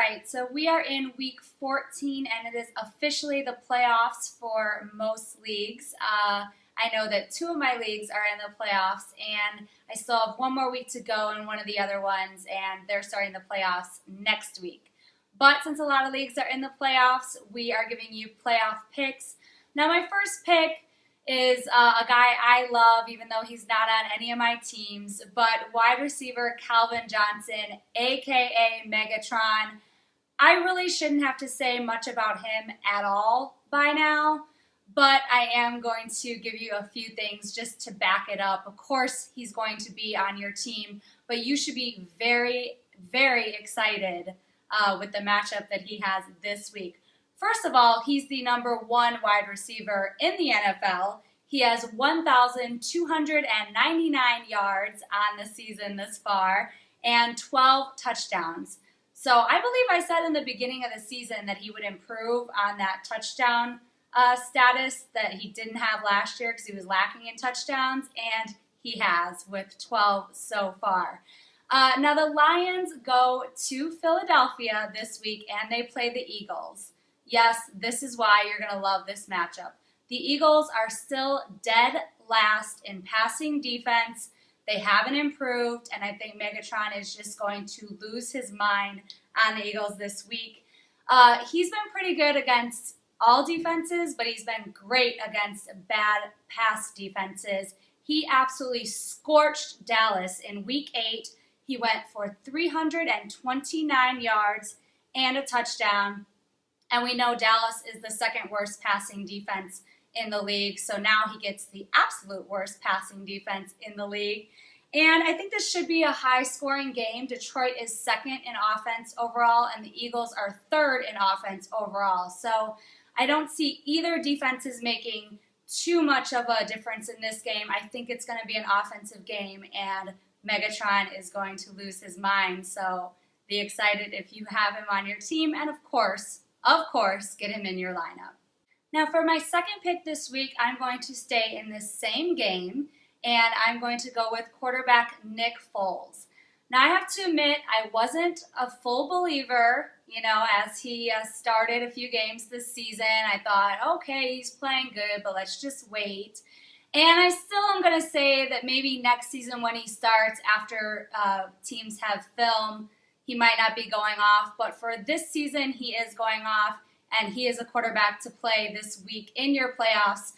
right, so we are in week 14 and it is officially the playoffs for most leagues. I know that 2 of my leagues are in the playoffs and I still have 1 more week to go in one of the other ones, and they're starting the playoffs next week. But since a lot of leagues are in the playoffs, we are giving you playoff picks. Now my first pick is a guy I love, even though he's not on any of my teams, but wide receiver Calvin Johnson, aka Megatron. I really shouldn't have to say much about him at all by now, but I am going to give you a few things just to back it up. Of course, he's going to be on your team, but you should be very, very excited with the matchup that he has this week. First of all, he's the #1 wide receiver in the NFL. He has 1,299 yards on the season this far and 12 touchdowns. So I believe I said in the beginning of the season that he would improve on that touchdown status that he didn't have last year because he was lacking in touchdowns, and he has with 12 so far. Now the Lions go to Philadelphia this week and they play the Eagles. Yes, this is why you're going to love this matchup. The Eagles are still dead last in passing defense. They haven't improved, and I think Megatron is just going to lose his mind on the Eagles this week. He's been pretty good against all defenses, but he's been great against bad pass defenses. He absolutely scorched Dallas in week 8. He went for 329 yards and a touchdown. And we know Dallas is the 2nd worst passing defense in the league, so now he gets the absolute worst passing defense in the league. And I think this should be a high-scoring game. Detroit is 2nd in offense overall, and the Eagles are 3rd in offense overall. So I don't see either defenses making too much of a difference in this game. I think it's going to be an offensive game, and Megatron is going to lose his mind. So be excited if you have him on your team, and of course, get him in your lineup. Now for my second pick this week, I'm going to stay in this same game, and I'm going to go with quarterback Nick Foles. Now I have to admit, I wasn't a full believer, as he started a few games this season. I thought, okay, he's playing good, but let's just wait. And I still am going to say that maybe next season when he starts, after teams have film, he might not be going off, but for this season, he is going off, and he is a quarterback to play this week in your playoffs.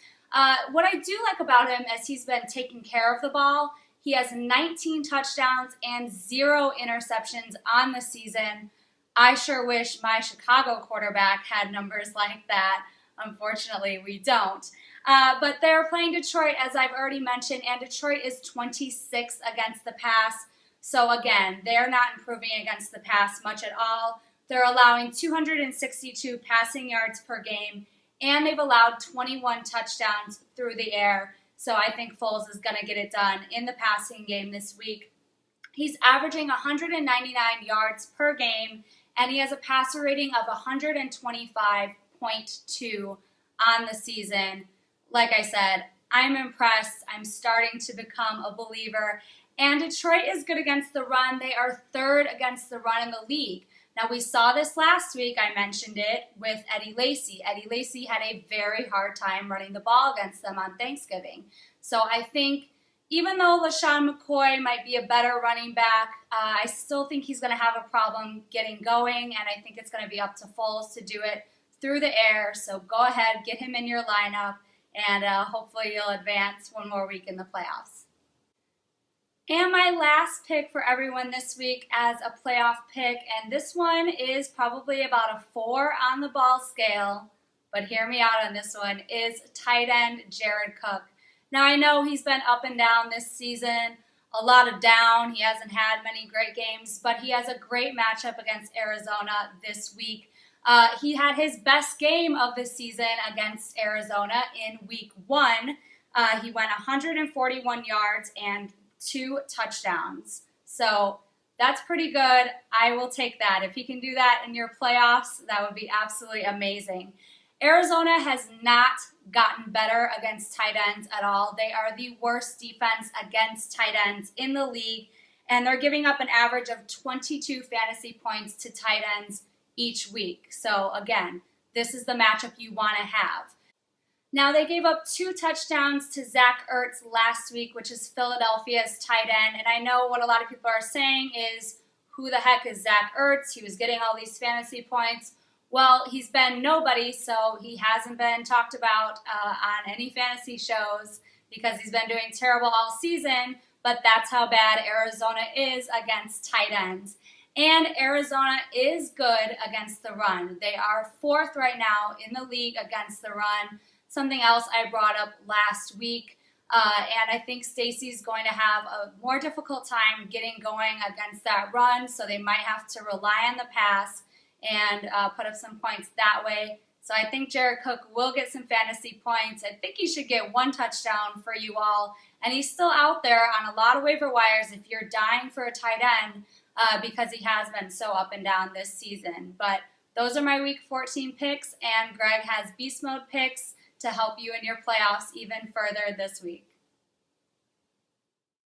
What I do like about him is he's been taking care of the ball. He has 19 touchdowns and 0 interceptions on the season. I sure wish my Chicago quarterback had numbers like that. Unfortunately, we don't. But they're playing Detroit, as I've already mentioned, and Detroit is 26th against the pass. So again, they're not improving against the pass much at all. They're allowing 262 passing yards per game, and they've allowed 21 touchdowns through the air. So I think Foles is going to get it done in the passing game this week. He's averaging 199 yards per game, and he has a passer rating of 125.2 on the season. Like I said, I'm impressed. I'm starting to become a believer. And Detroit is good against the run. They are 3rd against the run in the league. Now, we saw this last week. I mentioned it with Eddie Lacy. Eddie Lacy had a very hard time running the ball against them on Thanksgiving. So I think even though LaShawn McCoy might be a better running back, I still think he's going to have a problem getting going, and I think it's going to be up to Foles to do it through the air. So go ahead, get him in your lineup, and hopefully you'll advance 1 more week in the playoffs. And my last pick for everyone this week as a playoff pick, and this one is probably about a 4 on the ball scale, but hear me out on this one, is tight end Jared Cook. Now I know he's been up and down this season, a lot of down. He hasn't had many great games, but he has a great matchup against Arizona this week. He had his best game of the season against Arizona in week 1. He went 141 yards and 2 touchdowns. So that's pretty good. I will take that. If he can do that in your playoffs, that would be absolutely amazing. Arizona has not gotten better against tight ends at all. They are the worst defense against tight ends in the league, and they're giving up an average of 22 fantasy points to tight ends each week. So again, this is the matchup you want to have. Now, they gave up 2 touchdowns to Zach Ertz last week, which is Philadelphia's tight end. And I know what a lot of people are saying is, who the heck is Zach Ertz? He was getting all these fantasy points. Well, he's been nobody, so he hasn't been talked about on any fantasy shows because he's been doing terrible all season, but that's how bad Arizona is against tight ends. And Arizona is good against the run. They are 4th right now in the league against the run. Something else I brought up last week, and I think Stacy's going to have a more difficult time getting going against that run, so they might have to rely on the pass and put up some points that way. So I think Jared Cook will get some fantasy points. I think he should get 1 touchdown for you all. And he's still out there on a lot of waiver wires if you're dying for a tight end because he has been so up and down this season. But those are my Week 14 picks, and Greg has Beast Mode picks to help you in your playoffs even further this week.